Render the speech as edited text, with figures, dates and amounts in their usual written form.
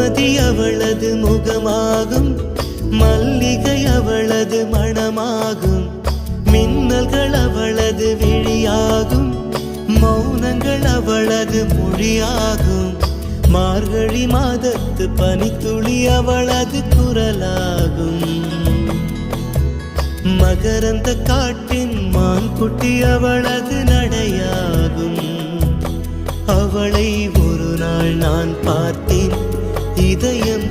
வெண்மதி அவளது முகமாகும், மல்லிகை அவளது மணமாகும், மின்னல்கள் அவளது விழியாகும், மௌனங்கள் அவளது மொழியாகும், மார்கழி மாதத்து பனித்துளி அவளது குரலாகும், மகரந்த காட்டின் மான்குட்டி அவளது நடையாகும். அவளை ஒரு நாள் நான் பார்த்தேன், இதயம்